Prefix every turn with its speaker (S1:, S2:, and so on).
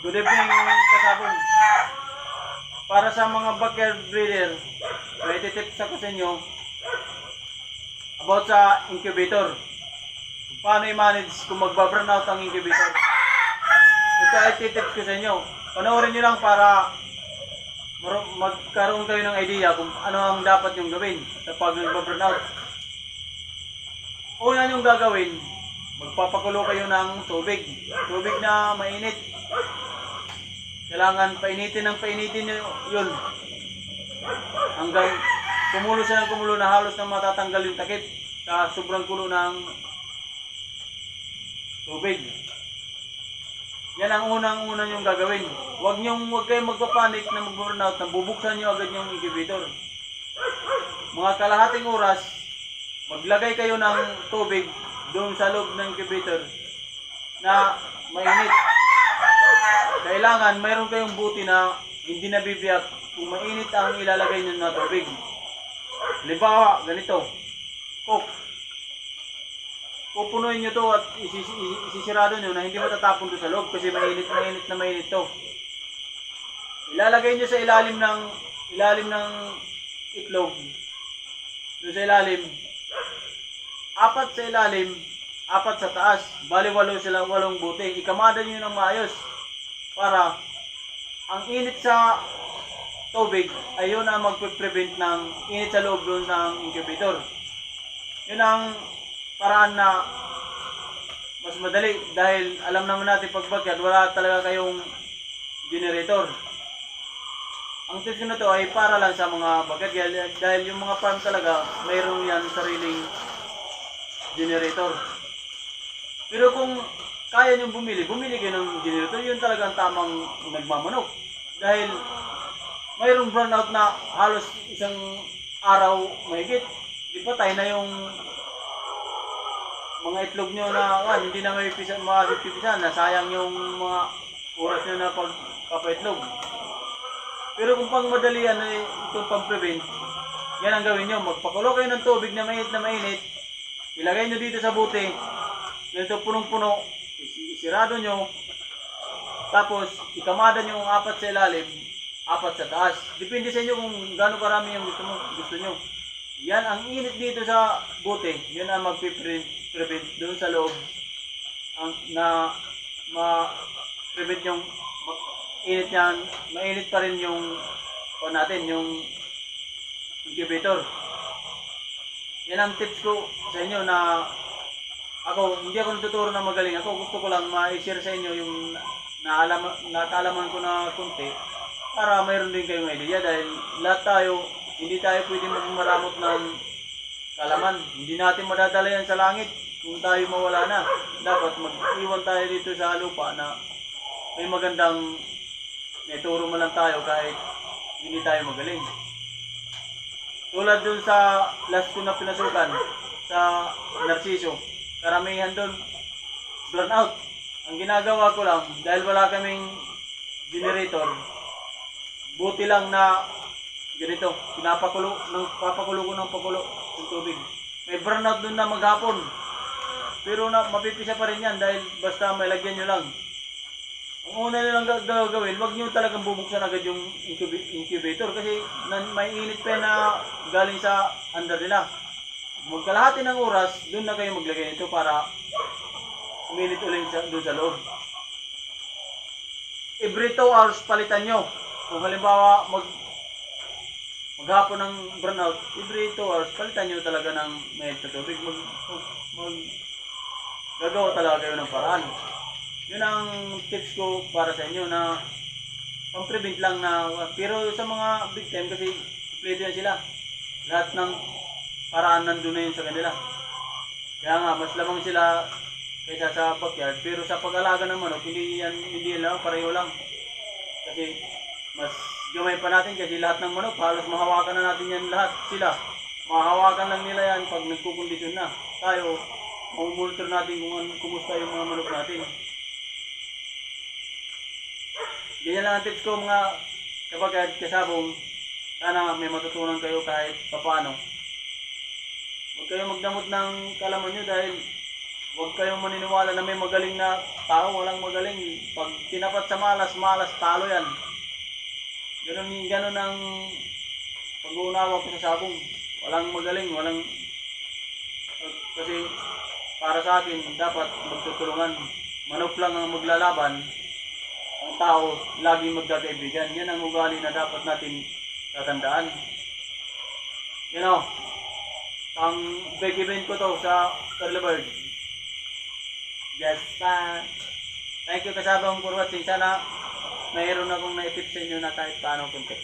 S1: Good evening, kasabong. Para sa mga backyard breeder, may tips ako sa inyo about sa incubator. Paano i-manage kung magba-burn out ang incubator. Ito ay titips ko sa inyo. Panoorin nyo lang para magkaroon kayo ng idea kung ano ang dapat nyong gawin sa pag nagba-burn out. Una nyong gagawin, magpapakulo kayo ng tubig. Tubig na mainit. Kailangan painitin nyo yun. Hanggang kumulo siya ng kumulo na halos na matatanggal yung takip sa sobrang kulo ng tubig. Yan ang unang-una nyong gagawin. Huwag kayong magpapanik na mag-burnout na bubuksan nyo agad yung incubator. Mga kalahating oras, maglagay kayo ng tubig doon sa loob ng incubator na mainit. Kailangan mayroon kayong buti na hindi nabibiyak kung mainit ang ilalagay nyo na tubig. Halimbawa, ganito, Coke. Pupunuin nyo to at isisirado nyo na hindi matatapon to sa loob kasi mainit to. Ilalagay nyo sa ilalim ng itlog. Doon sa ilalim. 4 sa ilalim, 4 sa taas. Bali 8 buti. Ikamada nyo ng maayos. Para ang init sa tubig ay yun ang magpe-prevent ng init sa loob doon ng incubator. Yun ang paraan na mas madali dahil alam naman natin pag backyard wala talaga kayong generator. Ang tips na to ay para lang sa mga backyard dahil yung mga farm talaga mayroon yan sariling generator. Pero kung kaya nyo bumili kayo ng generator, yun talaga ang tamang nagmamanok. Dahil mayroong burnout na halos isang araw mahigit. Di patay na yung mga itlog nyo na hindi na may pipisan, nasayang yung mga oras nyo na pagpapaitlog. Pero kung pang madalian ay itong pang-prevent, yan ang gawin nyo. Magpakulo kayo ng tubig na mainit, ilagay nyo dito sa bote, ganito punong-puno, isirado nyo, tapos ikamada nyo ang 4 sa ilalim, 4 sa taas. Depende sa inyo kung gaano karami yung gusto nyo. Yan ang init dito sa bote, yun ang mag-prevent doon sa loob na ma-prevent yung init niyan, mainit pa rin yung yung incubator. Yan ang tips ko sa inyo na hindi ako natuturo na magaling. Ako gusto ko lang ma-share sa inyo yung nakalaman ko na konti para mayroon din kayong idea dahil lahat tayo, hindi tayo pwede magmaramot ng kalaman. Hindi natin madadala yan sa langit kung tayo mawala na. Dapat mag-iwan tayo dito sa lupa na may magandang naituro mo lang tayo kahit hindi tayo magaling. Tulad dun sa last ko na pinasukan sa Narciso, karamihan doon burnout. Ang ginagawa ko lang dahil wala kaming generator, buti lang na ganito, papakulo ko ng pakulo ng tubig. May burnout doon na maghapon. Pero mapipisa pa rin yan dahil basta may lagyan nyo lang. Ang una nyo lang gagawin, wag nyo talagang bubuksan agad yung incubator kasi may init pa na galing sa under nila. Magkalahati ng oras, doon na kayo maglagay nito para uminit ulit doon sa loob. Every 2 hours palitan nyo. Kung halimbawa maghapon ng burnout, every 2 hours palitan nyo talaga ng mainit na tubig. Gagawa talaga kayo ng paraan. Yun ang tips ko para sa inyo na pang-prevent lang na, pero sa mga big time kasi kompleto yan sila. Lahat ng paraan nandun na yun sa kanila. Kaya nga, mas lamang sila kaysa sa backyard. Pero sa pag-alaga ng manok, hindi lang, pareho lang. Kasi mas gamay pa natin kasi lahat ng manok, halos mahawakan na natin yan lahat. Sila, mahawakan lang nila yan pag nagkukondisyon na. Tayo, mamonitor natin kung kumusta yung mga manok natin. Ganyan lang ang tips ko mga kapag kasabong. Sana may matutunan kayo kahit paano. Huwag kayo magdamot ng kalaman nyo dahil Huwag kayong maniniwala na may magaling na tao, walang magaling. Pag tinapat sa malas, malas, talo yan. Ganun ang pag-uunawa ko sa sabong. Walang magaling, walang... Kasi para sa akin, dapat magtutulungan. Manok lang ang maglalaban. Ang tao, laging magkakaibigan. Yan ang ugali na dapat natin tatandaan. You know, ang big event ko to sa Early Bird. Just, thank you kasabang for watching. Sana mayroon akong naitip sa inyo na kahit paano kunti.